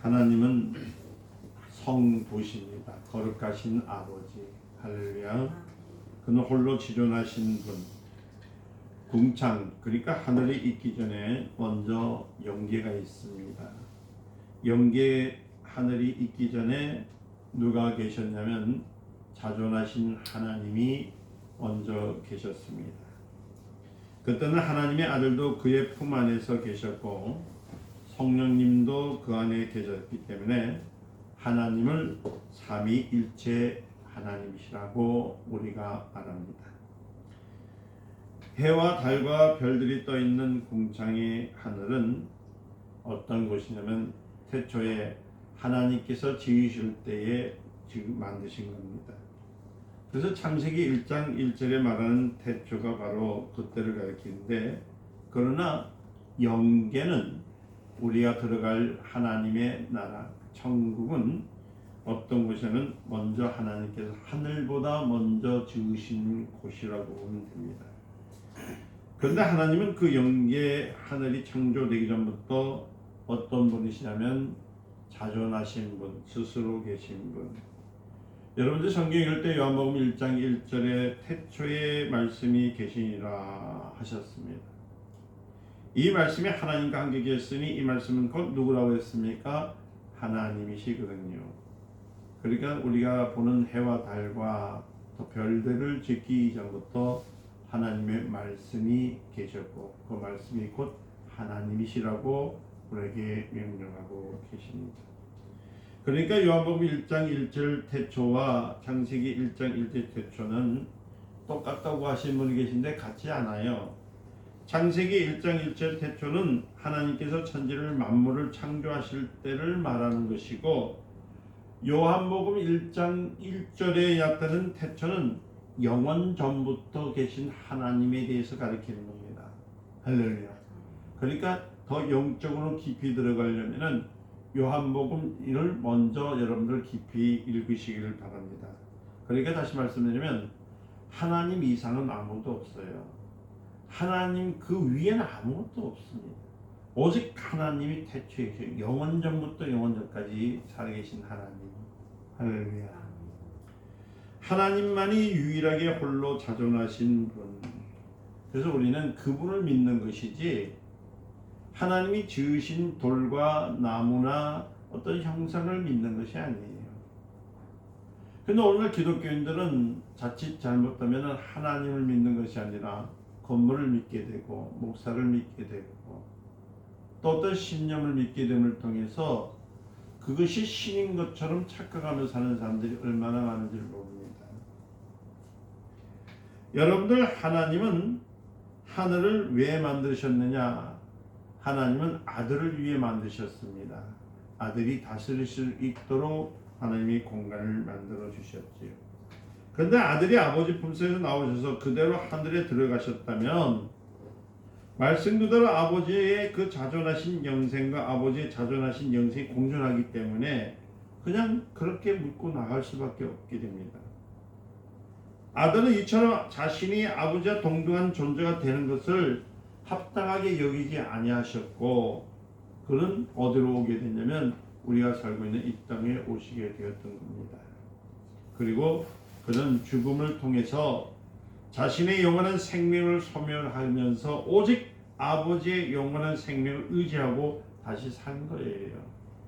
하나님은 성부십니다. 거룩하신 아버지. 할렐루야. 그는 홀로 지존하신 분. 궁창, 그러니까 하늘이 있기 전에 먼저 영계가 있습니다. 영계 하늘이 있기 전에 누가 계셨냐면 자존하신 하나님이 먼저 계셨습니다. 그때는 하나님의 아들도 그의 품 안에서 계셨고 성령님도 그 안에 계셨기 때문에 하나님을 삼위일체 하나님이시라고 우리가 말합니다. 해와 달과 별들이 떠 있는 궁창의 하늘은 어떤 곳이냐면 태초에 하나님께서 지으실 때에 지금 만드신 겁니다. 그래서 창세기 1장 1절에 말하는 태초가 바로 그때를 가리키는데, 그러나 영계는 우리가 들어갈 하나님의 나라 천국은 어떤 곳이냐면 먼저 하나님께서 하늘보다 먼저 지으신 곳이라고 보면 됩니다. 그런데 하나님은 그 영계 하늘이 창조되기 전부터 어떤 분이시냐면 자존하신 분, 스스로 계신 분. 여러분들 성경 읽을 때 요한복음 1장 1절에 태초에 말씀이 계시니라 하셨습니다. 이 말씀이 하나님과 함께 계셨으니 이 말씀은 곧 누구라고 했습니까? 하나님이시거든요. 그러니까 우리가 보는 해와 달과 또 별들을 짓기 이전부터 하나님의 말씀이 계셨고 그 말씀이 곧 하나님이시라고 우리에게 명령하고 계십니다. 그러니까 요한복음 1장 1절 태초와 창세기 1장 1절 태초는 똑같다고 하신 분이 계신데 같지 않아요. 창세기 1장 1절 태초는 하나님께서 천지를 만물을 창조하실 때를 말하는 것이고, 요한복음 1장 1절에 나타나는 태초는 영원 전부터 계신 하나님에 대해서 가리키는 겁니다. 할렐루야. 그러니까 더 영적으로 깊이 들어가려면은 요한복음을 먼저 여러분들 깊이 읽으시기를 바랍니다. 그러니까 다시 말씀드리면 하나님 이상은 아무도 없어요. 하나님 그 위에는 아무것도 없습니다. 오직 하나님이 태초에 계신 영원 전부터 영원 전까지 살아계신 하나님. 할렐루야. 하나님만이 유일하게 홀로 자존하신 분. 그래서 우리는 그분을 믿는 것이지 하나님이 지으신 돌과 나무나 어떤 형상을 믿는 것이 아니에요. 그런데 오늘 기독교인들은 자칫 잘못하면 하나님을 믿는 것이 아니라 건물을 믿게 되고 목사를 믿게 되고 또 어떤 신념을 믿게 됨을 통해서 그것이 신인 것처럼 착각하며 사는 사람들이 얼마나 많은지를 모릅니다. 여러분들, 하나님은 하늘을 왜 만드셨느냐? 하나님은 아들을 위해 만드셨습니다. 아들이 다스릴 수 있도록 하나님이 공간을 만들어 주셨지요. 그런데 아들이 아버지 품속에서 나오셔서 그대로 하늘에 들어가셨다면 말씀 그대로 아버지의 그 자존하신 영생과 아버지의 자존하신 영생이 공존하기 때문에 그냥 그렇게 묻고 나갈 수밖에 없게 됩니다. 아들은 이처럼 자신이 아버지와 동등한 존재가 되는 것을 합당하게 여기지 아니하셨고, 그는 어디로 오게 됐냐면 우리가 살고 있는 이 땅에 오시게 되었던 겁니다. 그리고 그는 죽음을 통해서 자신의 영원한 생명을 소멸하면서 오직 아버지의 영원한 생명을 의지하고 다시 산 거예요.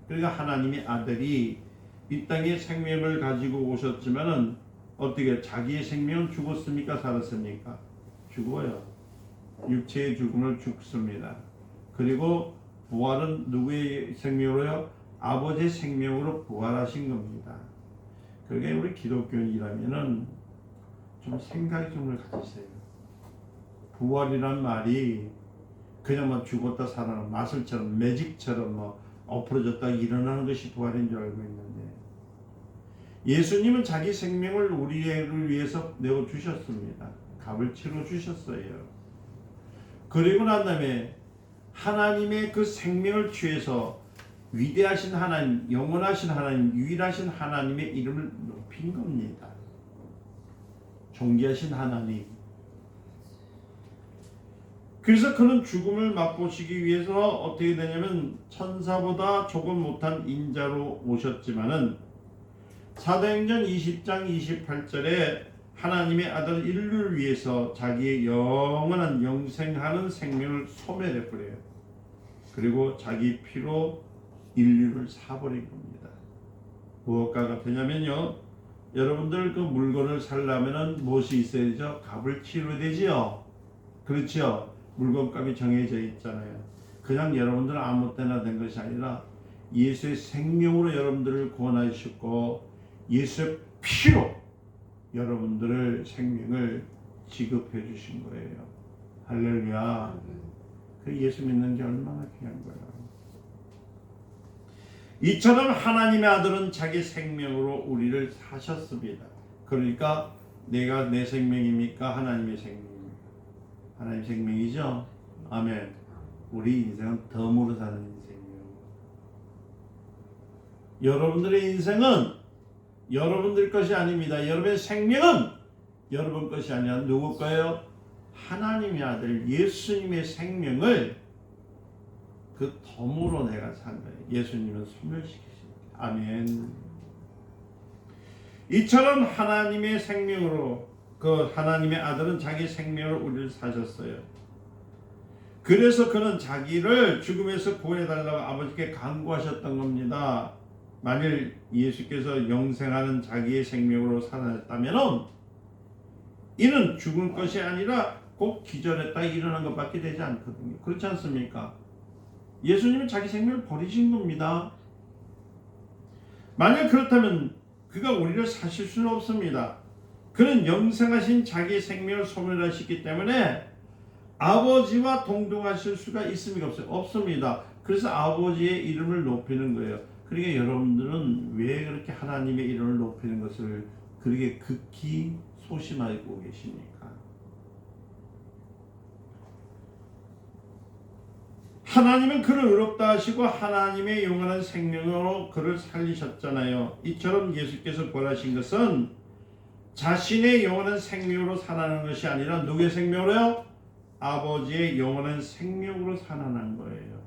그러니까 하나님의 아들이 이 땅에 생명을 가지고 오셨지만은 어떻게 자기의 생명은 죽었습니까? 살았습니까? 죽어요. 육체의 죽음을 죽습니다. 그리고 부활은 누구의 생명으로요? 아버지의 생명으로 부활하신 겁니다. 그러니까 우리 기독교인이라면은 좀 생각이 좀 가지세요. 부활이란 말이 그냥 뭐 죽었다 살아난 마술처럼 매직처럼 뭐 엎어졌다 일어나는 것이 부활인 줄 알고 있는데, 예수님은 자기 생명을 우리를 위해서 내어 주셨습니다. 값을 치러 주셨어요. 그리고 난 다음에 하나님의 그 생명을 취해서 위대하신 하나님, 영원하신 하나님, 유일하신 하나님의 이름을 높인 겁니다. 존귀하신 하나님. 그래서 그는 죽음을 맛보시기 위해서 어떻게 되냐면 천사보다 조금 못한 인자로 오셨지만은 사도행전 20장 28절에 하나님의 아들 인류를 위해서 자기의 영원한 영생하는 생명을 소멸해 버려요. 그리고 자기 피로 인류를 사버린 겁니다. 무엇과 같으냐면요, 여러분들 그 물건을 살려면은 무엇이 있어야죠? 값을 치러야 되지요. 그렇죠? 물건값이 정해져 있잖아요. 그냥 여러분들은 아무 때나 된 것이 아니라 예수의 생명으로 여러분들을 구원하셨고 예수의 피로 여러분들을 생명을 지급해 주신 거예요. 할렐루야. 그 예수 믿는 게 얼마나 귀한 거야. 이처럼 하나님의 아들은 자기 생명으로 우리를 사셨습니다. 그러니까 내가 내 생명입니까? 하나님의 생명입니까? 하나님의 생명이죠. 아멘. 우리 인생은 덤으로 사는 인생이에요. 여러분들의 인생은 여러분들 것이 아닙니다. 여러분의 생명은 여러분 것이 아니라 누구 거예요? 하나님의 아들 예수님의 생명을 그 덤으로 내가 산 거예요. 예수님은 소멸시키십니다. 아멘. 이처럼 하나님의 생명으로 그 하나님의 아들은 자기 생명으로 우리를 사셨어요. 그래서 그는 자기를 죽음에서 구해달라고 아버지께 간구하셨던 겁니다. 만일 예수께서 영생하는 자기의 생명으로 살아났다면 이는 죽을 것이 아니라 곧 기절했다 일어난 것밖에 되지 않거든요. 그렇지 않습니까? 예수님은 자기 생명을 버리신 겁니다. 만약 그렇다면 그가 우리를 사실 수는 없습니다. 그는 영생하신 자기 생명을 소멸하셨기 때문에 아버지와 동등하실 수가 있습니까? 없어요? 없습니다. 그래서 아버지의 이름을 높이는 거예요. 그러니까 여러분들은 왜 그렇게 하나님의 이름을 높이는 것을 그렇게 극히 소심하고 계십니까? 하나님은 그를 의롭다 하시고 하나님의 영원한 생명으로 그를 살리셨잖아요. 이처럼 예수께서 벌하신 것은 자신의 영원한 생명으로 살아나는 것이 아니라 누구의 생명으로요? 아버지의 영원한 생명으로 살아난 거예요.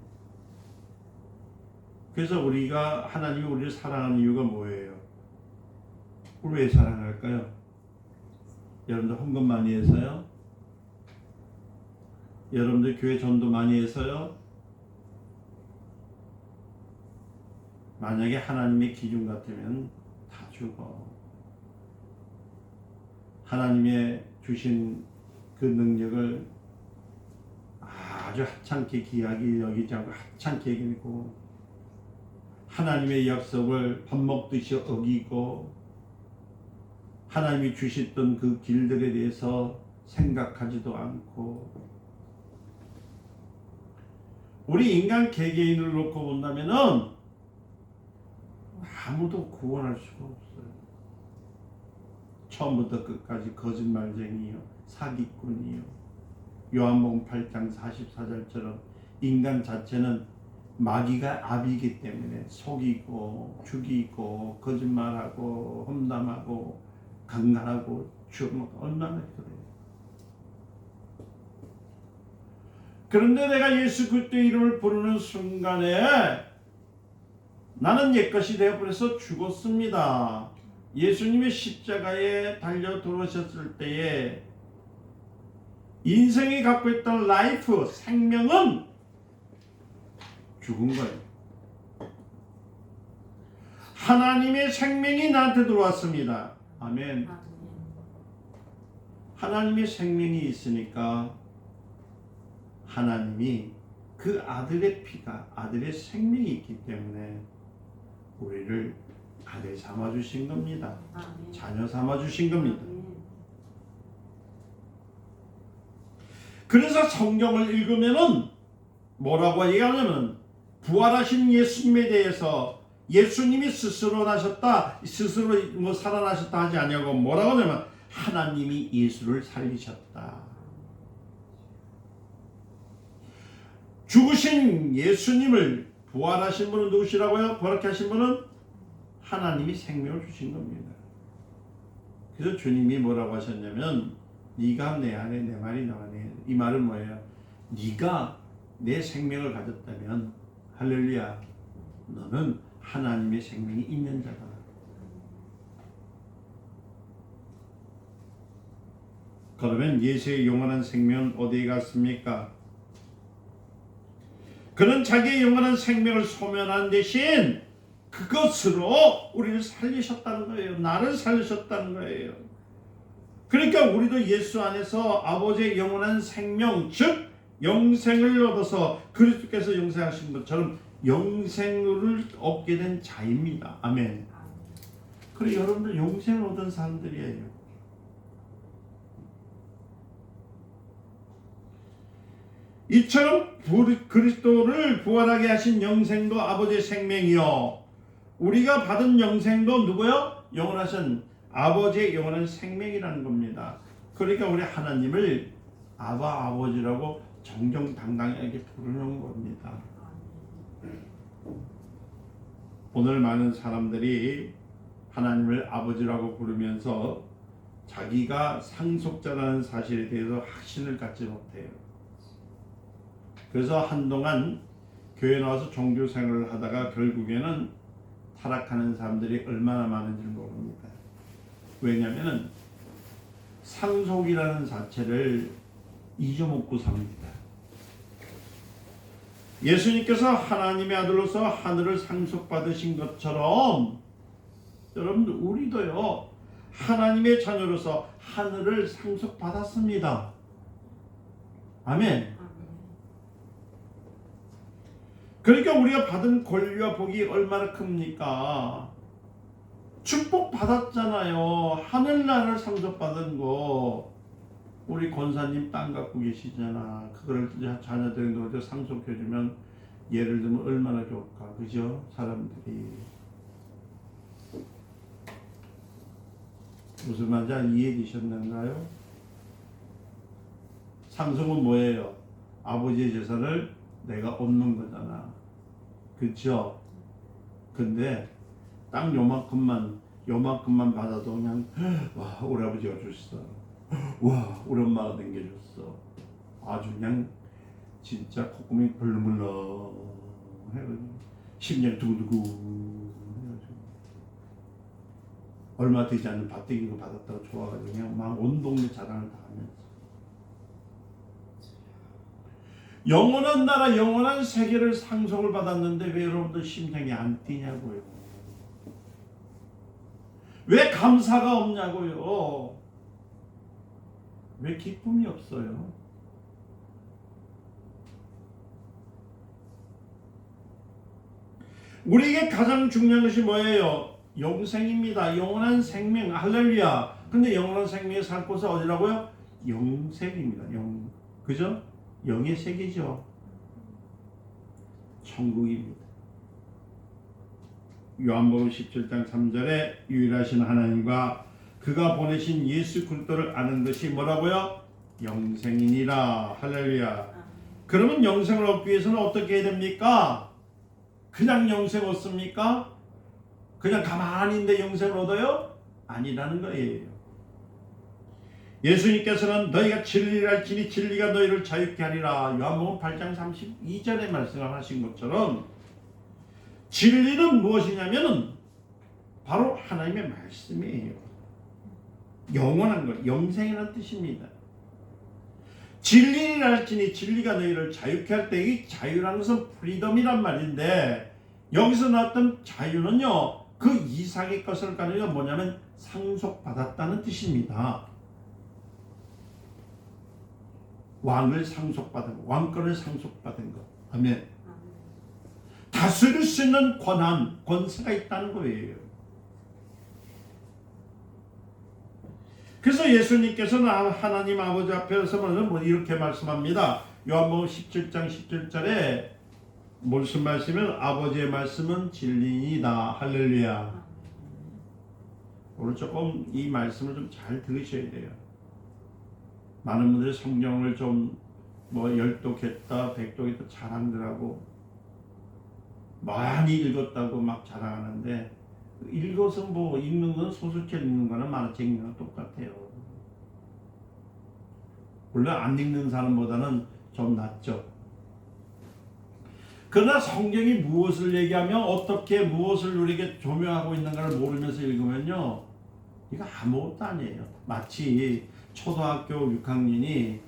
그래서 우리가 하나님이 우리를 사랑하는 이유가 뭐예요? 우리 왜 사랑할까요? 여러분들 헌금 많이 해서요? 여러분들 교회 전도 많이 해서요? 만약에 하나님의 기준 같으면 다 죽어. 하나님의 주신 그 능력을 아주 하찮게 귀하게 여기지 않고 하찮게 여기고 하나님의 약속을 밥 먹듯이 어기고 하나님이 주셨던 그 길들에 대해서 생각하지도 않고 우리 인간 개개인을 놓고 본다면은 아무도 구원할 수가 없어요. 처음부터 끝까지 거짓말쟁이요, 사기꾼이요. 요한복음 8장 44절처럼 인간 자체는 마귀가 압이기 때문에 속이고 죽이고 거짓말하고 험담하고 강간하고 죽고 얼마나 그래요. 그런데 내가 예수 그리스도의 이름을 부르는 순간에 나는 옛것이 되어버려서 죽었습니다. 예수님의 십자가에 달려 들어오셨을 때에 인생이 갖고 있던 라이프, 생명은 죽은 거예요. 하나님의 생명이 나한테 들어왔습니다. 아멘. 하나님의 생명이 있으니까 하나님이 그 아들의 피가 아들의 생명이 있기 때문에 우리를 아들 삼아 주신 겁니다. 자녀 삼아 주신 겁니다. 그래서 성경을 읽으면은 뭐라고 얘기하냐면 부활하신 예수님에 대해서 예수님이 스스로 나셨다, 스스로 살아나셨다 하지 아니하고 뭐라고 하냐면 하나님이 예수를 살리셨다. 죽으신 예수님을 부활하신 분은 누구시라고요? 부활케 하신 분은 하나님이 생명을 주신 겁니다. 그래서 주님이 뭐라고 하셨냐면 네가 내 안에 내 말이 너 안에. 이 말은 뭐예요? 네가 내 생명을 가졌다면 할렐루야, 너는 하나님의 생명이 있는 자다. 그러면 예수의 영원한 생명은 어디에 갔습니까? 그는 자기의 영원한 생명을 소멸한 대신 그것으로 우리를 살리셨다는 거예요. 나를 살리셨다는 거예요. 그러니까 우리도 예수 안에서 아버지의 영원한 생명, 즉 영생을 얻어서 그리스도께서 영생하신 것처럼 영생을 얻게 된 자입니다. 아멘. 그래, 여러분들 영생을 얻은 사람들이에요. 이처럼 그리스도를 부활하게 하신 영생도 아버지의 생명이요, 우리가 받은 영생도 누구요? 영원하신 아버지의 영원한 생명이라는 겁니다. 그러니까 우리 하나님을 아바, 아버지라고 정정당당하게 부르는 겁니다. 오늘 많은 사람들이 하나님을 아버지라고 부르면서 자기가 상속자라는 사실에 대해서 확신을 갖지 못해요. 그래서 한동안 교회 나와서 종교 생활을 하다가 결국에는 타락하는 사람들이 얼마나 많은지 모릅니다. 왜냐하면 상속이라는 자체를 잊어먹고 삽니다. 예수님께서 하나님의 아들로서 하늘을 상속받으신 것처럼 여러분들 우리도요, 하나님의 자녀로서 하늘을 상속받았습니다. 아멘. 그러니까 우리가 받은 권리와 복이 얼마나 큽니까? 축복 받았잖아요. 하늘나라를 상속받은 거. 우리 권사님 땅 갖고 계시잖아. 그걸 자녀들한테 상속해주면 예를 들면 얼마나 좋을까, 그죠? 사람들이 무슨 말인지 이해되셨는가요? 상속은 뭐예요? 아버지의 재산을 내가 얻는 거잖아. 그렇죠? 근데 딱 요만큼만 받아도 그냥 와, 우리 아버지가 줬어. 와, 우리 엄마가 남겨줬어. 아주 그냥 진짜 콧구멍이 벌렁벌렁 해가지고 심장이 두구두구 해가지고 얼마 되지 않는 밭대기도 받았다고 좋아가지고 그냥 막 온 동네 자랑을 다 하면서 영원한 나라, 영원한 세계를 상속을 받았는데 왜 여러분들 심장이 안 뛰냐고요? 왜 감사가 없냐고요? 왜 기쁨이 없어요? 우리에게 가장 중요한 것이 뭐예요? 영생입니다. 영원한 생명, 할렐루야. 근데 영원한 생명에 살 곳은 어디라고요? 영생입니다. 그죠? 영의 세계죠. 천국입니다. 요한복음 17장 3절에 유일하신 하나님과 그가 보내신 예수 그리스도를 아는 것이 뭐라고요? 영생이니라. 할렐루야. 그러면 영생을 얻기 위해서는 어떻게 해야 됩니까? 그냥 영생 얻습니까? 그냥 가만히 있는데 영생을 얻어요? 아니라는 거예요. 예수님께서는 너희가 진리를 알지니 진리가 너희를 자유케 하리라. 요한복음 8장 32절에 말씀을 하신 것처럼 진리는 무엇이냐면은 바로 하나님의 말씀이에요. 영원한 것, 영생이라는 뜻입니다. 진리를 알지니 진리가 너희를 자유케 할 때 이 자유라는 것은 프리덤이란 말인데 여기서 나왔던 자유는요, 그 이상의 것을 가리켜 뭐냐면 상속받았다는 뜻입니다. 왕을 상속받은 것, 왕권을 상속받은 것. 아멘. 다스릴 수 있는 권한, 권세가 있다는 거예요. 그래서 예수님께서는 하나님 아버지 앞에서는 이렇게 말씀합니다. 요한복음 17장 17절에 무슨 말씀이면 아버지의 말씀은 진리이다. 할렐루야. 오늘 조금 이 말씀을 좀 잘 들으셔야 돼요. 많은 분들이 성경을 좀 열독했다, 백독했다 자랑들하고 많이 읽었다고 막 자랑하는데 읽어서 읽는 건 소설책 읽는 거나 만화책 읽는 거랑 똑같아요. 물론 안 읽는 사람보다는 좀 낫죠. 그러나 성경이 무엇을 얘기하며 어떻게 무엇을 우리에게 조명하고 있는가를 모르면서 읽으면요, 이거 아무것도 아니에요. 마치 초등학교 6학년이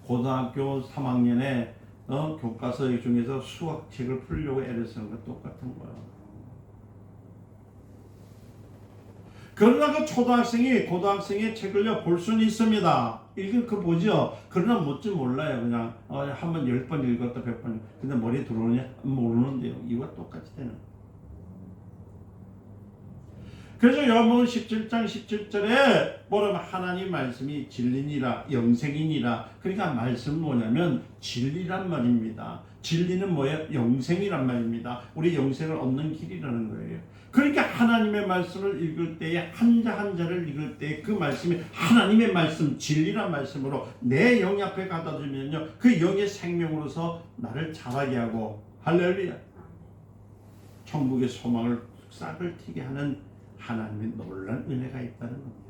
고등학교 3학년에 교과서 중에서 수학책을 풀려고 애를 쓰는 것 똑같은 거예요. 그러나 그 초등학생이 고등학생의 책을요 볼 수는 있습니다. 그 보죠. 그러나 뭔지 몰라요. 그냥 한번 10번 읽었다 100번. 근데 머리에 들어오느냐? 모르는데요. 이와 똑같이 되는. 그래서 요한복음 17장 17절에 뭐라면 하나님 말씀이 진리니라 영생이니라. 그러니까 말씀은 뭐냐면 진리란 말입니다. 진리는 뭐예요? 영생이란 말입니다. 우리 영생을 얻는 길이라는 거예요. 그러니까 하나님의 말씀을 읽을 때에 한자 한자를 읽을 때 그 말씀이 하나님의 말씀 진리란 말씀으로 내 영 앞에 갖다 주면요 그 영의 생명으로서 나를 자라게 하고 할렐루야 천국의 소망을 싹을 튀게 하는 하나님의 놀라운 은혜가 있다는 겁니다.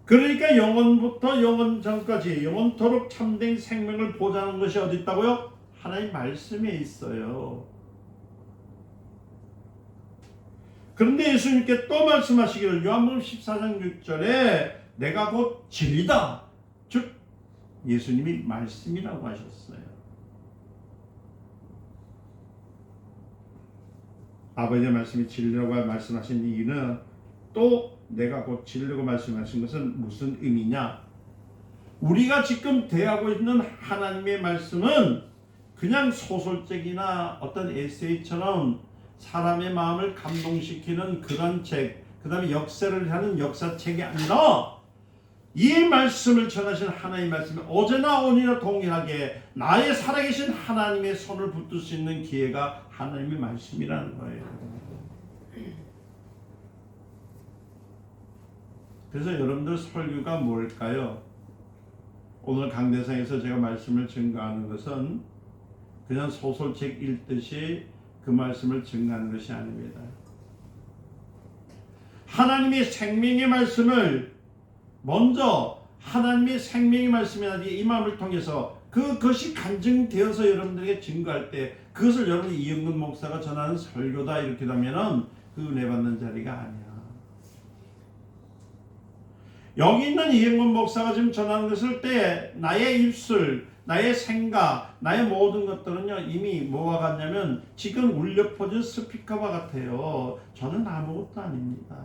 그러니까 영원부터 영원 전까지 영원토록 참된 생명을 보장하는 것이 어디 있다고요? 하나님 말씀에 있어요. 그런데 예수님께 또 말씀하시기를 요한복음 14장 6절에 내가 곧 진리다. 즉 예수님이 말씀이라고 하셨어요. 아버지의 말씀이 진리라고 말씀하신 이유는 또 내가 곧 진리라고 말씀하신 것은 무슨 의미냐? 우리가 지금 대하고 있는 하나님의 말씀은 그냥 소설책이나 어떤 에세이처럼 사람의 마음을 감동시키는 그런 책, 그 다음에 역사를 하는 역사책이 아니라 이 말씀을 전하신 하나님의 말씀이 어제나 오늘이나 동일하게 나의 살아계신 하나님의 손을 붙들 수 있는 기회가 하나님의 말씀이라는 거예요. 그래서 여러분들 설교가 뭘까요? 오늘 강대상에서 제가 말씀을 증거하는 것은 그냥 소설책 읽듯이 그 말씀을 증거하는 것이 아닙니다. 하나님의 생명의 말씀을 먼저 하나님의 생명의 말씀이 이 마음을 통해서 그것이 간증되어서 여러분들에게 증거할 때 그것을 여러분 이영근 목사가 전하는 설교다 이렇게 되면은 그 은혜 받는 자리가 아니야. 여기 있는 이영근 목사가 지금 전하는 것을 때 나의 입술, 나의 생각, 나의 모든 것들은요 이미 뭐와 같냐면 지금 울려 퍼진 스피커와 같아요. 저는 아무것도 아닙니다.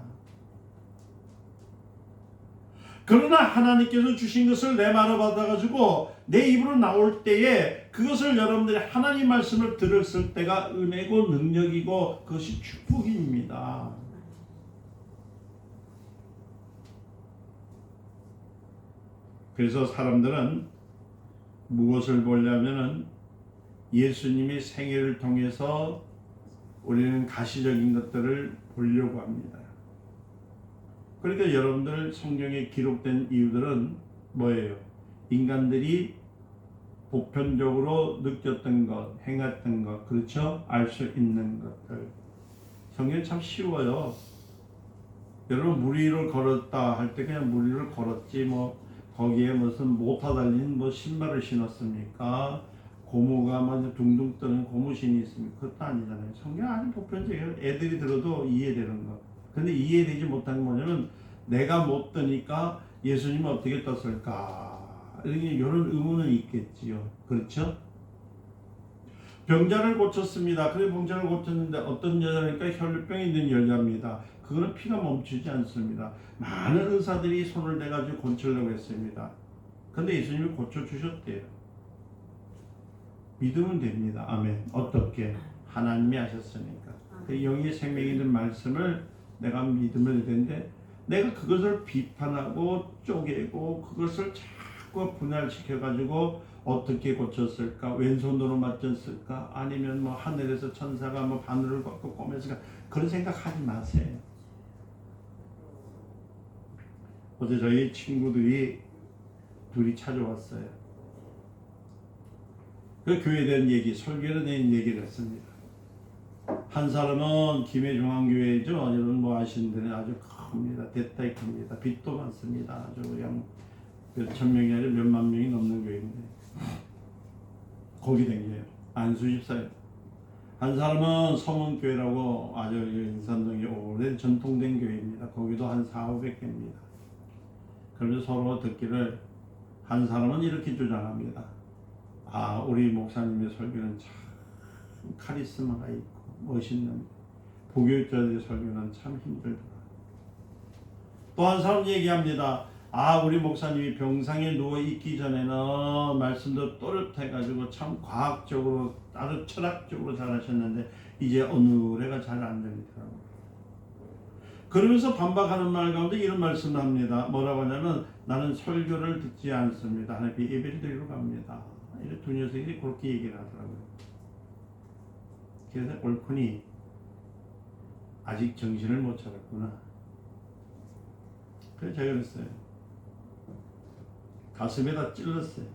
그러나 하나님께서 주신 것을 내 말을 받아가지고 내 입으로 나올 때에 그것을 여러분들이 하나님 말씀을 들었을 때가 은혜고 능력이고 그것이 축복입니다. 그래서 사람들은 무엇을 보려면은 예수님의 생애를 통해서 우리는 가시적인 것들을 보려고 합니다. 그러니까 여러분들 성경에 기록된 이유들은 뭐예요? 인간들이 보편적으로 느꼈던 것, 행했던 것, 그렇죠? 알 수 있는 것들. 성경이 참 쉬워요. 여러분 물 위를 걸었다 할 때 그냥 물 위를 걸었지 뭐 거기에 무슨 모타 달린 뭐 신발을 신었습니까? 고무가 막 둥둥 뜨는 고무신이 있습니까? 그것도 아니잖아요. 성경 아주 보편적이에요. 애들이 들어도 이해되는 거. 근데 이해되지 못한 게 뭐냐면 내가 못 뜨니까 예수님은 어떻게 떴을까? 이런 의문은 있겠지요. 그렇죠? 병자를 고쳤습니다. 그래 병자를 고쳤는데 어떤 여자니까 혈류병이 있는 여자입니다. 그거는 피가 멈추지 않습니다. 많은 의사들이 손을 대가지고 고치려고 했습니다. 근데 예수님이 고쳐주셨대요. 믿으면 됩니다. 아멘. 어떻게? 하나님이 하셨으니까. 그 영의 생명이 있는 말씀을 내가 믿으면 되는데 내가 그것을 비판하고 쪼개고 그것을 자꾸 분할시켜가지고 어떻게 고쳤을까? 왼손으로 맞췄을까? 아니면 뭐 하늘에서 천사가 뭐 바늘을 걷고 꼬맸을까? 그런 생각하지 마세요. 어제 저희 친구들이 둘이 찾아왔어요. 그 교회에 대한 얘기, 설교에 대한 얘기를 했습니다. 한 사람은 김해중앙교회죠. 여러분 뭐 아시는 데는 아주 큽니다. 대타이 큽니다. 빚도 많습니다. 아주 그냥 몇천 명이 아니라 몇만 명이 넘는 교회인데 거기 댕겨요. 안수집사예요. 한 사람은 서문교회라고 아주 인산동에 오랜 전통된 교회입니다. 거기도 한 400~500개입니다. 그러면서 서로 듣기를 한 사람은 이렇게 주장합니다. 아, 우리 목사님의 설교는 참 카리스마가 있고 멋있는, 부교육자들의 설교는 참 힘들더라. 또 한 사람 얘기합니다. 아, 우리 목사님이 병상에 누워 있기 전에는 말씀도 또렷해가지고 참 과학적으로 아주 철학적으로 잘하셨는데 이제 어느래가 잘 안 들리더라고요. 그러면서 반박하는 말 가운데 이런 말씀을 합니다. 뭐라고 하냐면 나는 설교를 듣지 않습니다. 하나님께 예배를 드리러 갑니다. 이렇게 두 녀석이 그렇게 얘기를 하더라고요. 그래서 옳거니 아직 정신을 못 차렸구나. 그래서 제가 그랬어요. 가슴에다 찔렀어요.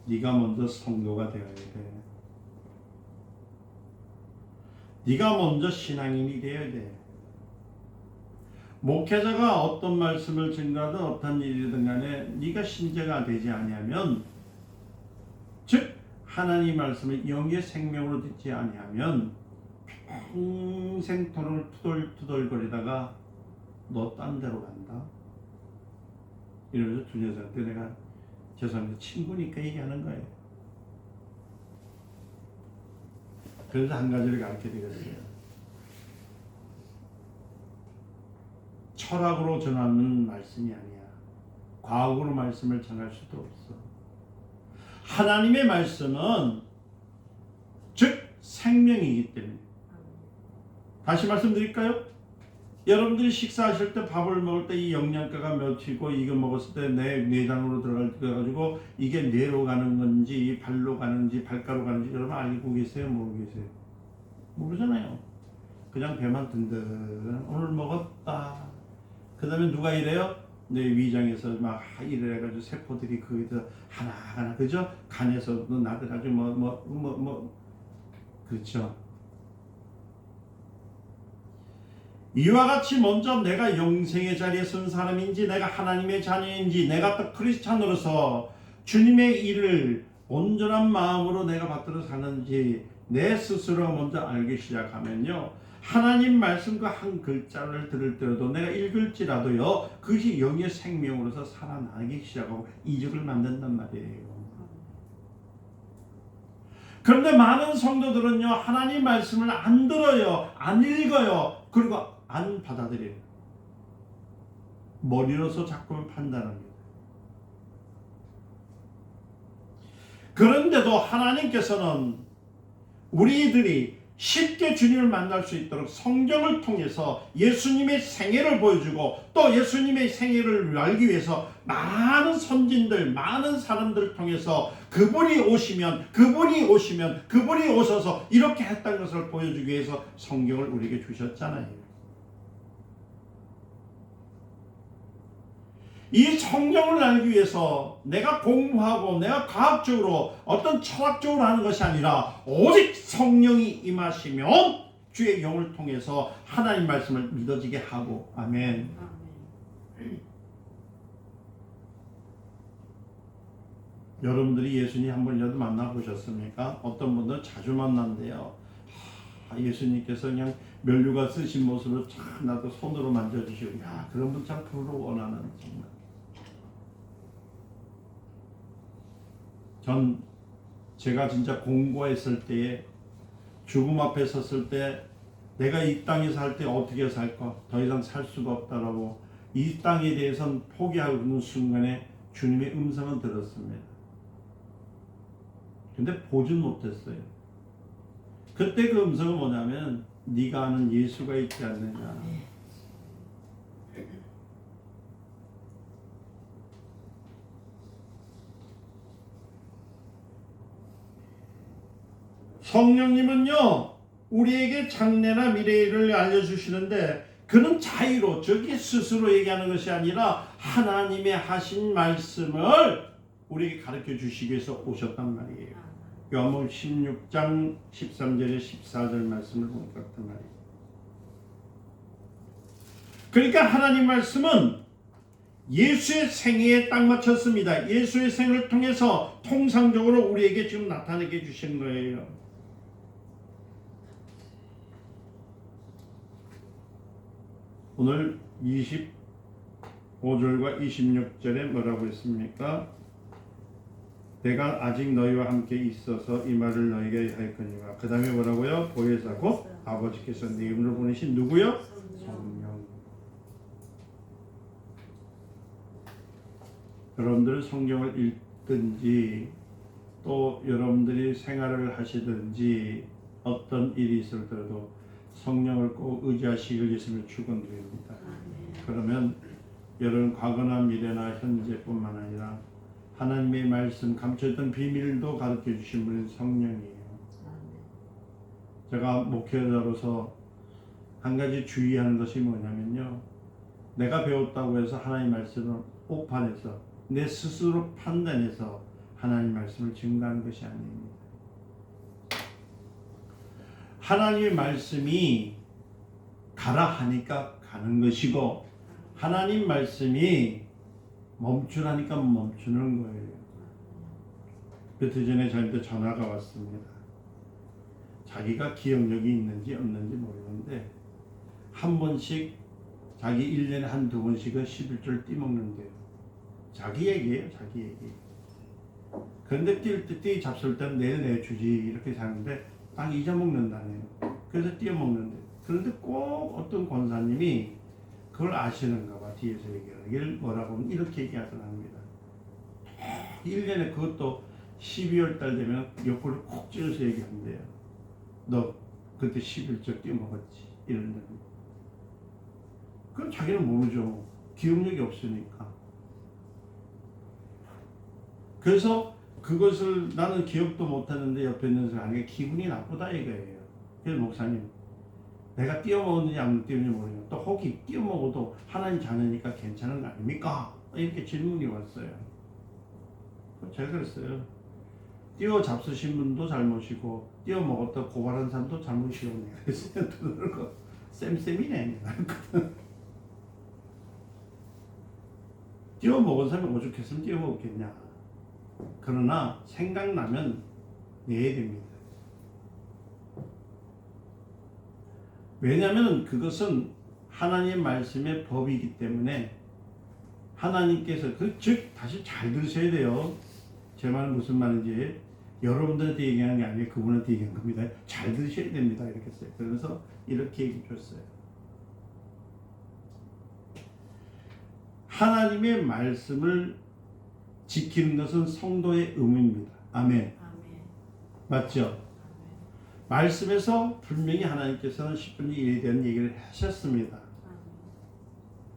네가 먼저 성도가 되어야 돼. 네가 먼저 신앙인이 되어야 돼. 목회자가 어떤 말씀을 증거하든 어떤 일이든 간에 네가 신자가 되지 아니하면, 즉 하나님 말씀을 영의 생명으로 듣지 아니하면 평생 돈을 투덜투덜거리다가 너 딴 데로 간다. 이러면서 두 녀석한테 내가 죄송합니다. 친구니까 얘기하는 거예요. 그래서 한 가지를 가르쳐 드렸어요. 철학으로 전하는 말씀이 아니야. 과학으로 말씀을 전할 수도 없어. 하나님의 말씀은 즉 생명이기 때문에. 다시 말씀드릴까요? 여러분들이 식사하실 때 밥을 먹을 때 이 영양가가 몇이고 이거 먹었을 때 내 내장으로 들어갈 때 가지고 이게 뇌로 가는 건지 발로 가는지 발가로 가는지 여러분 알고 계세요? 모르고 계세요? 모르잖아요. 그냥 배만 든든 오늘 먹었다. 그 다음에 누가 이래요? 내 위장에서 막 일을 해가지고 세포들이 거기서 하나하나 그죠? 간에서도 나들아주 그렇죠. 이와 같이 먼저 내가 영생의 자리에 선 사람인지 내가 하나님의 자녀인지 내가 또 크리스찬으로서 주님의 일을 온전한 마음으로 내가 받들어 사는지 내 스스로가 먼저 알기 시작하면요, 하나님 말씀 그 한 글자를 들을 때라도 내가 읽을지라도요 그것이 영의 생명으로서 살아나기 시작하고 이적을 만든단 말이에요. 그런데 많은 성도들은요 하나님 말씀을 안 들어요, 안 읽어요, 그리고 안 받아들여요. 머리로서 자꾸만 판단합니다. 그런데도 하나님께서는 우리들이 쉽게 주님을 만날 수 있도록 성경을 통해서 예수님의 생애를 보여주고 또 예수님의 생애를 알기 위해서 많은 선진들, 많은 사람들을 통해서 그분이 오셔서 이렇게 했다는 것을 보여주기 위해서 성경을 우리에게 주셨잖아요. 이 성경을 알기 위해서 내가 공부하고 내가 과학적으로 어떤 철학적으로 하는 것이 아니라 오직 성령이 임하시면 주의 영을 통해서 하나님 말씀을 믿어지게 하고. 아멘. 여러분들이 예수님 한 번이라도 만나보셨습니까? 어떤 분들은 자주 만난대요. 예수님께서 그냥 면류관 쓰신 모습을 참 나도 손으로 만져주시고, 야, 그런 분 참 부러워. 나는 정말. 제가 진짜 공고했을 때에 죽음 앞에 섰을 때 내가 이 땅에 살 때 어떻게 살까? 더 이상 살 수가 없다라고 이 땅에 대해서는 포기하고 있는 순간에 주님의 음성은 들었습니다. 근데 보진 못했어요. 그때 그 음성은 뭐냐면 네가 아는 예수가 있지 않느냐. 성령님은요 우리에게 장래나 미래를 알려주시는데 그는 자의로 저기 스스로 얘기하는 것이 아니라 하나님의 하신 말씀을 우리에게 가르쳐 주시기 위해서 오셨단 말이에요. 요한복음 16장 13절에 14절 말씀을 보니까 그렇단 말이에요. 그러니까 하나님 말씀은 예수의 생애에 딱 맞췄습니다. 예수의 생을 통해서 통상적으로 우리에게 지금 나타내게 주신 거예요. 오늘 25절과 26절에 뭐라고 했습니까? 내가 아직 너희와 함께 있어서 이 말을 너희에게 하였거니와. 그 다음에 뭐라고요? 보혜사 곧 아버지께서 내 이름으로 보내신 누구요? 성령. 여러분들은 성경을 읽든지 또 여러분들이 생활을 하시든지 어떤 일이 있을때도 성령을 꼭 의지하시길 예수님을 축원드립니다. 그러면 여러분 과거나 미래나 현재뿐만 아니라 하나님의 말씀 감춰있던 비밀도 가르쳐 주신 분은 성령이에요. 제가 목회자로서 한 가지 주의하는 것이 뭐냐면요, 내가 배웠다고 해서 하나님 말씀을 오판해서 내 스스로 판단해서 하나님 말씀을 증거하는 것이 아닙니다. 하나님의 말씀이 가라 하니까 가는 것이고 하나님 말씀이 멈추라니까 멈추는 거예요. 며칠 전에 저한테 전화가 왔습니다. 자기가 기억력이 있는지 없는지 모르는데 한 번씩 자기 1년에 한두 번씩은 11조를 띄먹는데요. 자기 얘기예요. 자기 얘기. 그런데 띠 잡술 때는 내일 내주지 이렇게 사는데 딱 잊어먹는다네요. 그래서 띄어먹는데, 그런데 꼭 어떤 권사님이 그걸 아시는가 봐. 뒤에서 얘기하기를 뭐라고 하면 이렇게 얘기하더랍니다. 1년에 그것도 12월 달 되면 옆구리 콕 찔러서 얘기한대요. 너 그때 11조 띄어먹었지 이런다는. 그건 자기는 모르죠. 기억력이 없으니까. 그래서 그것을 나는 기억도 못하는데 옆에 있는 사람에게 기분이 나쁘다 이거예요. 그래서 목사님, 내가 띄어먹었는지 안 띄어먹는지 모르겠는데 또 혹이 띄어먹어도 하나님 자녀니까 괜찮은 거 아닙니까? 이렇게 질문이 왔어요. 제가 그랬어요. 띄어 잡수신 분도 잘못이고 띄어먹었다 고발한 사람도 잘못이요. 그랬어요. 그거 쌤이네. 띄어먹은 사람이 오죽했으면 띄어먹었겠냐. 그러나 생각나면 내야 됩니다. 왜냐하면 그것은 하나님의 말씀의 법이기 때문에 하나님께서 즉 다시 잘 들으셔야 돼요. 제 말은 무슨 말인지 여러분들한테 얘기하는 게 아니에요. 그분한테 얘기한 겁니다. 잘 들으셔야 됩니다. 이렇게 했어요. 그래서 이렇게 얘기해 줬어요. 하나님의 말씀을 지키는 것은 성도의 의무입니다. 아멘. 맞죠? 아멘. 말씀에서 분명히 하나님께서는 10분의 1에 대한 얘기를 하셨습니다.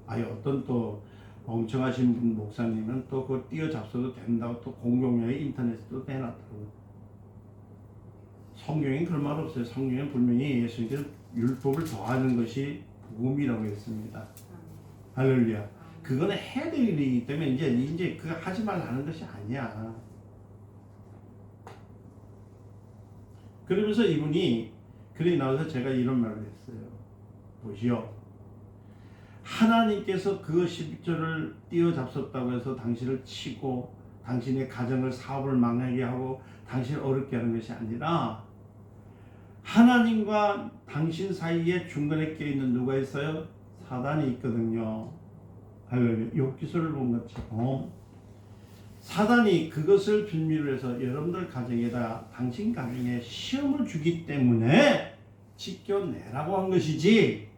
아예 어떤 또 멍청하신 분 목사님은 또 그거 띄어잡숴도 된다고 또 공공연히 인터넷에도 내놨더라고요. 성경엔 그런 말 없어요. 성경엔 분명히 예수님께서 율법을 더하는 것이 복음이라고 했습니다. 할렐루야. 그거는 해야 될 일이기 때문에 이제 그거 하지 말라는 것이 아니야. 그러면서 이분이 글이 나와서 제가 이런 말을 했어요. 보시오. 하나님께서 그 11조를 띄어잡섰다고 해서 당신을 치고 당신의 가정을 사업을 망하게 하고 당신을 어렵게 하는 것이 아니라 하나님과 당신 사이에 중간에 껴있는 누가 있어요? 사단이 있거든요. 욥기서를 본 것처럼 사단이 그것을 빌미로 해서 여러분들 가정에다 당신 가정에 시험을 주기 때문에 지켜내라고 한 것이지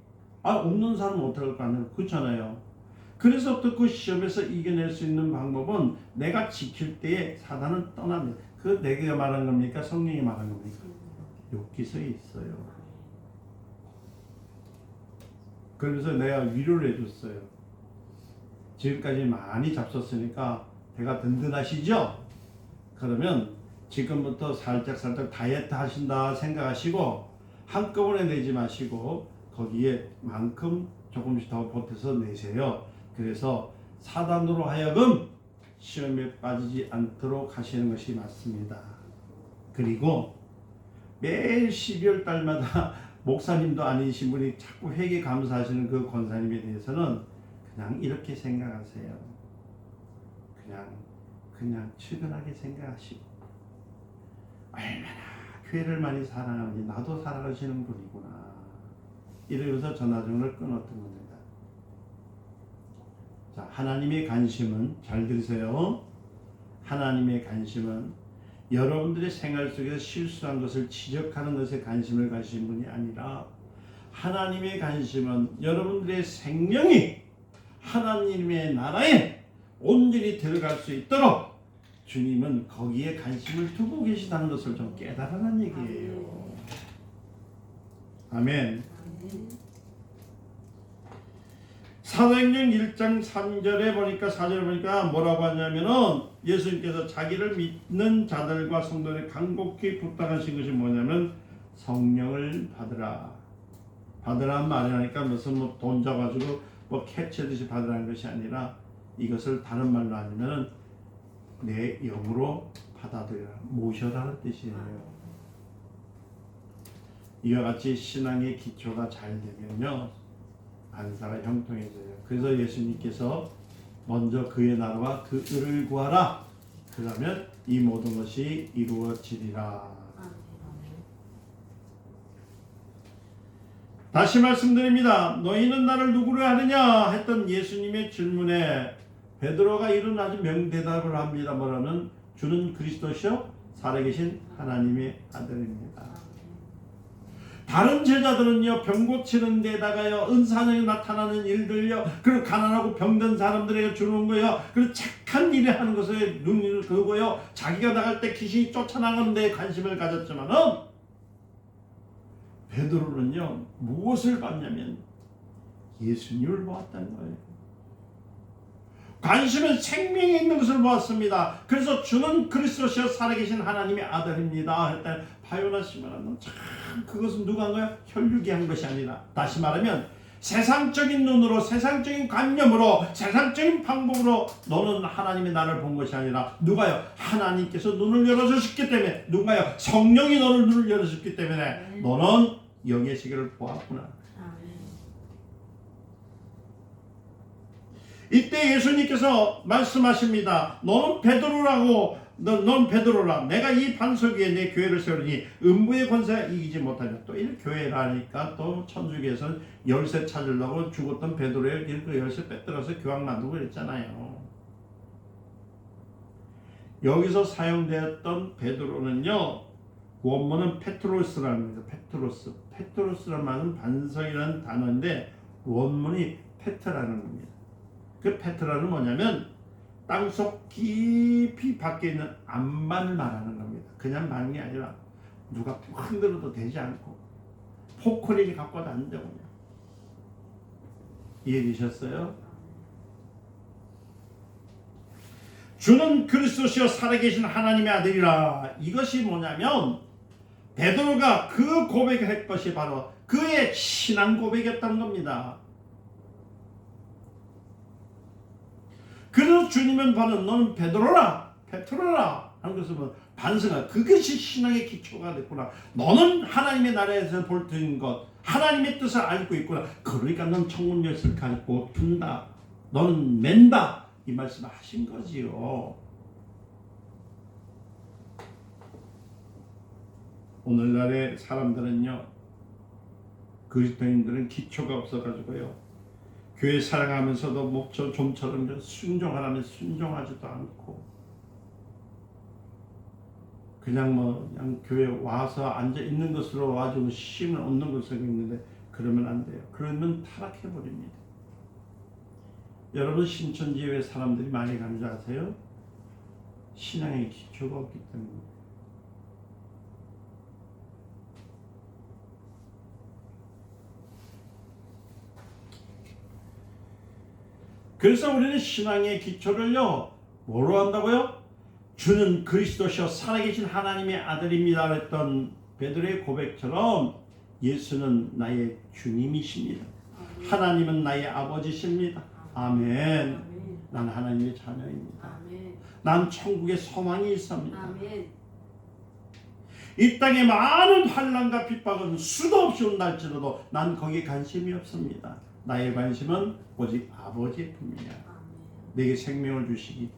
없는 사람은 어떡할 거 아니에요. 그렇잖아요. 그래서 또 그 시험에서 이겨낼 수 있는 방법은 내가 지킬 때에 사단은 떠납니다. 그 내가 말한 겁니까? 성령이 말한 겁니까? 욥기서에 있어요. 그래서 내가 위로를 해줬어요. 지금까지 많이 잡섰으니까 배가 든든하시죠? 그러면 지금부터 살짝 다이어트 하신다 생각하시고 한꺼번에 내지 마시고 거기에 만큼 조금씩 더 보태서 내세요. 그래서 사단으로 하여금 시험에 빠지지 않도록 하시는 것이 맞습니다. 그리고 매일 12월 달마다 목사님도 아니신 분이 자꾸 회개 감사하시는 그 권사님에 대해서는 그냥 이렇게 생각하세요. 그냥 측은하게 생각하시고, 얼마나 교회를 많이 사랑하는지 나도 사랑하시는 분이구나, 이러면서 전화전화를 끊었던 겁니다. 자, 하나님의 관심은, 잘 들으세요. 하나님의 관심은 여러분들의 생활 속에서 실수한 것을 지적하는 것에 관심을 가신 분이 아니라, 하나님의 관심은 여러분들의 생명이 하나님의 나라에 온전히 들어갈 수 있도록 주님은 거기에 관심을 두고 계시다는 것을 좀 깨달으라는 얘기예요. 아멘. 사도행전 1장 3절에 보니까, 4절에 보니까 뭐라고 하냐면은, 예수님께서 자기를 믿는 자들과 성도들이 간곡히 부탁하신 것이 뭐냐면 성령을 받으라는 말이 하니까 무슨 뭐 돈 줘가지고 뭐 캐치듯이 받으라는 것이 아니라, 이것을 다른 말로 하면은 내 영으로 받아들여라, 모셔라는 뜻이에요. 이와 같이 신앙의 기초가 잘 되면요, 안사가 형통해져요. 그래서 예수님께서 먼저 그의 나라와 그 의를 구하라, 그러면 이 모든 것이 이루어지리라. 다시 말씀드립니다. 너희는 나를 누구로 하느냐 했던 예수님의 질문에 베드로가 이런 아주 명대답을 합니다. 뭐라는? 주는 그리스도시요 살아계신 하나님의 아들입니다. 다른 제자들은요, 병 고치는 데다가요, 은사능이 나타나는 일들요, 그리고 가난하고 병든 사람들에게 주는 거요, 그리고 착한 일을 하는 것에 눈을 그고요, 자기가 나갈 때 귀신이 쫓아나가는 데에 관심을 가졌지만은, 베드로는요, 무엇을 봤냐면 예수님을 보았다는 거예요. 관심은 생명이 있는 것을 보았습니다. 그래서 주는 그리스도시여 살아계신 하나님의 아들입니다 했더니, 바요나 시몬은 참 그것은 누가 한 거야? 혈육이 한 것이 아니라, 다시 말하면 세상적인 눈으로, 세상적인 관념으로, 세상적인 방법으로 너는 하나님의 나를 본 것이 아니라, 누가요? 하나님께서 눈을 열어주셨기 때문에, 누가요? 성령이 너를 눈을 열어주셨기 때문에 너는 영의 세계를 보았구나. 이때 예수님께서 말씀하십니다. 너는 베드로라고, 넌 베드로라. 내가 이 반석 위에 내 교회를 세우리니 음부의 권세가 이기지 못하리라. 또 이 교회라니까 또 천주교에서는 열쇠 찾으려고 죽었던 베드로의 그 열쇠 빼들어서 교황 만들고 그랬잖아요. 여기서 사용되었던 베드로는요, 원문은 페트로스라는 거죠. 페트로스라는 말은 반석이라는 단어인데, 원문이 페트라는 겁니다. 그 페트라는 뭐냐면 땅속 깊이 밖에 있는 암만을 말하는 겁니다. 그냥 말이 아니라 누가 흔들어도 되지 않고 포크레인이 갖고 와도 안 되고. 이해되셨어요? 주는 그리스도시여 살아계신 하나님의 아들이라. 이것이 뭐냐면 베드로가 그 고백을 할 것이 바로 그의 신앙 고백이었던 겁니다. 그래서 주님은 바로 너는 베드로라 하는 것을 반성하, 그것이 신앙의 기초가 됐구나. 너는 하나님의 나라에서 볼 튼 것, 하나님의 뜻을 알고 있구나. 그러니까 넌 천국 열쇠를 가지고 둔다, 너는 맨다, 이 말씀을 하신 거지요. 오늘날의 사람들은요, 그리스도인들은 기초가 없어가지고요, 교회 사랑하면서도 목적 좀처럼 순종하라면 순종하지도 않고, 그냥 교회 와서 앉아 있는 것으로 아주 힘을 얻는 것으로 있는데, 그러면 안 돼요. 그러면 타락해 버립니다. 여러분, 신천지에 왜 사람들이 많이 가는 줄 아세요? 신앙의 기초가 없기 때문에. 그래서 우리는 신앙의 기초를요, 뭐로 한다고요? 주는 그리스도시여 살아계신 하나님의 아들입니다 했던 베드로의 고백처럼, 예수는 나의 주님이십니다. 하나님은 나의 아버지십니다. 아멘. 난 하나님의 자녀입니다. 난 천국의 소망이 있습니다. 이 땅에 많은 환난과 핍박은 수도 없이 온다 할지라도 난 거기에 관심이 없습니다. 나의 관심은 오직 아버지의 품이야. 내게 생명을 주시기.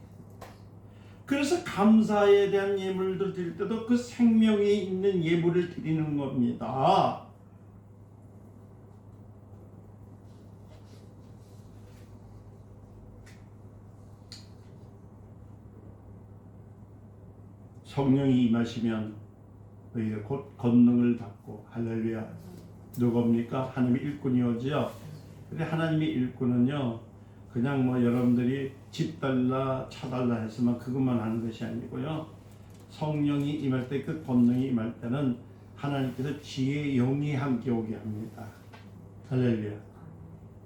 그래서 감사에 대한 예물들 드릴 때도 그 생명이 있는 예물을 드리는 겁니다. 성령이 임하시면 너희가 곧 권능을 받고. 할렐루야. 누굽니까? 하나님의 일꾼이 오지요. 근데 하나님의 일꾼은요, 그냥 뭐 여러분들이 집 달라 차 달라 해서만 그것만 하는 것이 아니고요, 성령이 임할 때, 그 권능이 임할 때는 하나님께서 지혜의 영이 함께 오게 합니다. 할렐루야.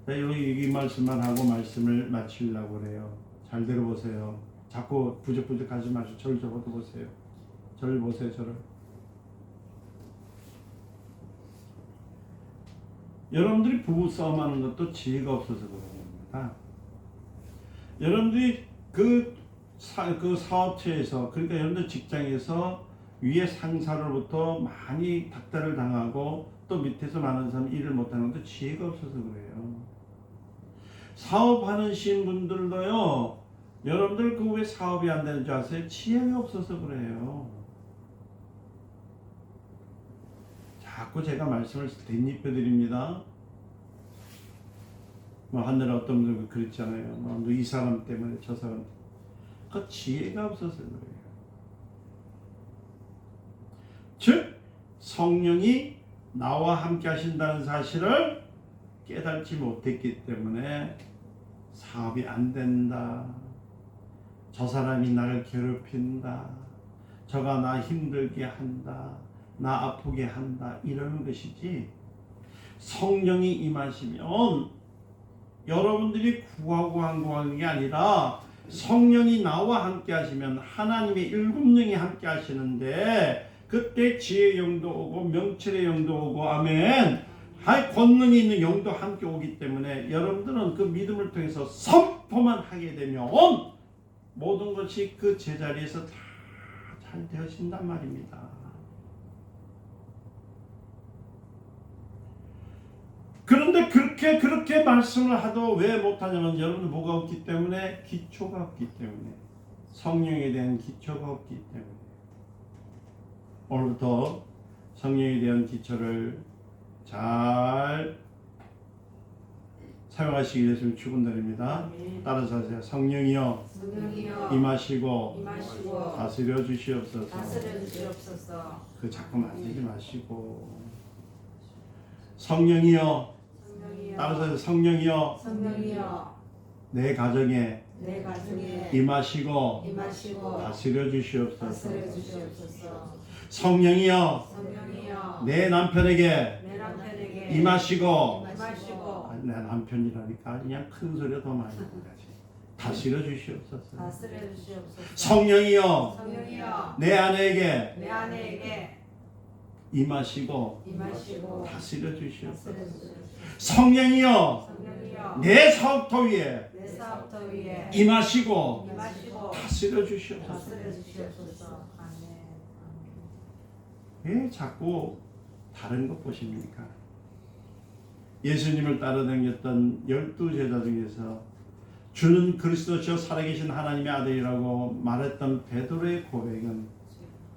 여기 이 말씀만 하고 말씀을 마치려고 그래요. 잘 들어보세요. 자꾸 부적부적하지 마시고 저를 적어도 보세요. 저를 보세요. 저를. 여러분들이 부부싸움하는 것도 지혜가 없어서 그런 겁니다. 여러분들이 그 사업체에서, 그러니까 여러분들 직장에서 위에 상사로부터 많이 닥달을 당하고 또 밑에서 많은 사람이 일을 못하는 것도 지혜가 없어서 그래요. 사업하는 분들도요, 여러분들 그 왜 사업이 안 되는 줄 아세요? 지혜가 없어서 그래요. 자꾸 제가 말씀을 덧입혀 드립니다. 뭐 하늘에 어떤 분들 그랬잖아요. 뭐 이 사람 때문에 저 사람 때문에. 그 지혜가 없어서 그래요. 즉 성령이 나와 함께 하신다는 사실을 깨닫지 못했기 때문에 사업이 안 된다. 저 사람이 나를 괴롭힌다. 저가 나 힘들게 한다. 나 아프게 한다. 이러는 것이지, 성령이 임하시면 여러분들이 구하고 항구하는 게 아니라 성령이 나와 함께 하시면 하나님의 일곱 영이 함께 하시는데, 그때 지혜의 영도 오고 명철의 영도 오고, 아멘, 권능이 있는 영도 함께 오기 때문에 여러분들은 그 믿음을 통해서 선포만 하게 되면 모든 것이 그 제자리에서 다 잘 되어진단 말입니다. 그런데 그렇게 말씀을 하도 왜 못하냐면, 여러분 뭐가 없기 때문에? 기초가 없기 때문에. 성령에 대한 기초가 없기 때문에. 오늘부터 성령에 대한 기초를 잘 사용하시기 위해서 축원드립니다. 따라서 하세요. 성령이여 임하시고 다스려 주시옵소서. 그 자꾸 만지지 마시고. 성령이여, 따라서 성령이여 내 가정에 임하시고 다스려 주시옵소서. 성령이여 내 남편에게 임하시고. 내 남편이라니까 그냥 큰 소리가 더 많이 나지. 다스려 주시옵소서. 성령이여 내 아내에게 임하시고 다스려 주시옵소서. 성령이여 내 사업터 위에 임하시고 다스려 주시옵소서. 왜 자꾸 다른 것 보십니까? 예수님을 따라다녔던 12제자 중에서 주는 그리스도시요 살아계신 하나님의 아들이라고 말했던 베드로의 고백은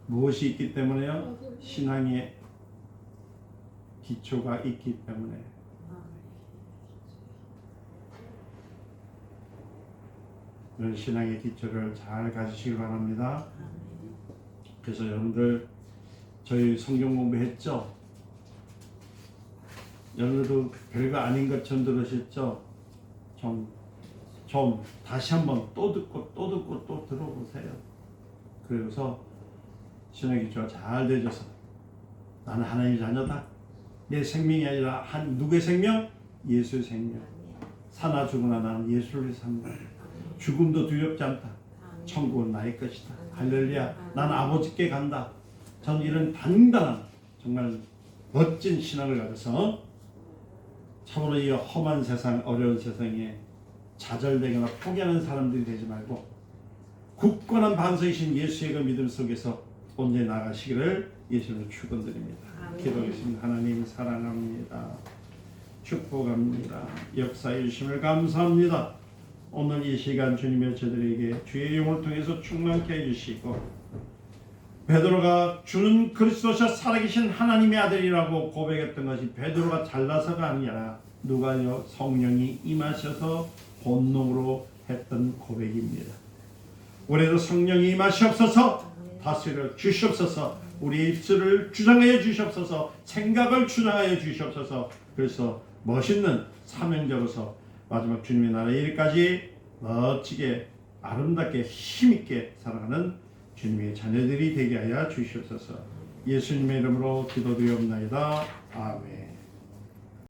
무엇이 있기 때문에요? 신앙의 기초가 있기 때문에. 그런 신앙의 기초를 잘 가지시기 바랍니다. 그래서 여러분들 저희 성경 공부했죠? 여러분들도 별거 아닌 것처럼 들으셨죠? 좀 다시 한번 또 듣고 또 들어보세요. 그래서 신앙의 기초가 잘 되셔서 나는 하나님의 자녀다. 내 생명이 아니라 누구의 생명? 예수의 생명. 사나 죽으나 나는 예수를 위해 산다. 죽음도 두렵지 않다. 천국은 나의 것이다. 할렐루야. 나는 아버지께 간다. 저는 이런 단단한 정말 멋진 신앙을 가져서 참으로 이 험한 세상, 어려운 세상에 좌절되거나 포기하는 사람들이 되지 말고 굳건한 반석이신 예수의 그 믿음 속에서 온전히 나가시기를 예수님을 축원드립니다. 기도하겠습니다. 하나님 사랑합니다. 축복합니다. 역사해 주심을 감사합니다. 오늘 이 시간 주님의 저들에게 주의 영을 통해서 충만케 해주시고 베드로가 주는 그리스도셔 살아계신 하나님의 아들이라고 고백했던 것이 베드로가 잘나서가 아니라 누가요? 성령이 임하셔서 본능으로 했던 고백입니다. 우리도 성령이 임하시옵소서, 다스려 주시옵소서, 우리의 입술을 주장하여 주시옵소서, 생각을 주장하여 주시옵소서. 그래서 멋있는 사명자로서 마지막 주님의 나라의 일까지 멋지게 아름답게 힘있게 살아가는 주님의 자녀들이 되게 하여 주시옵소서. 예수님의 이름으로 기도드리옵나이다. 아멘.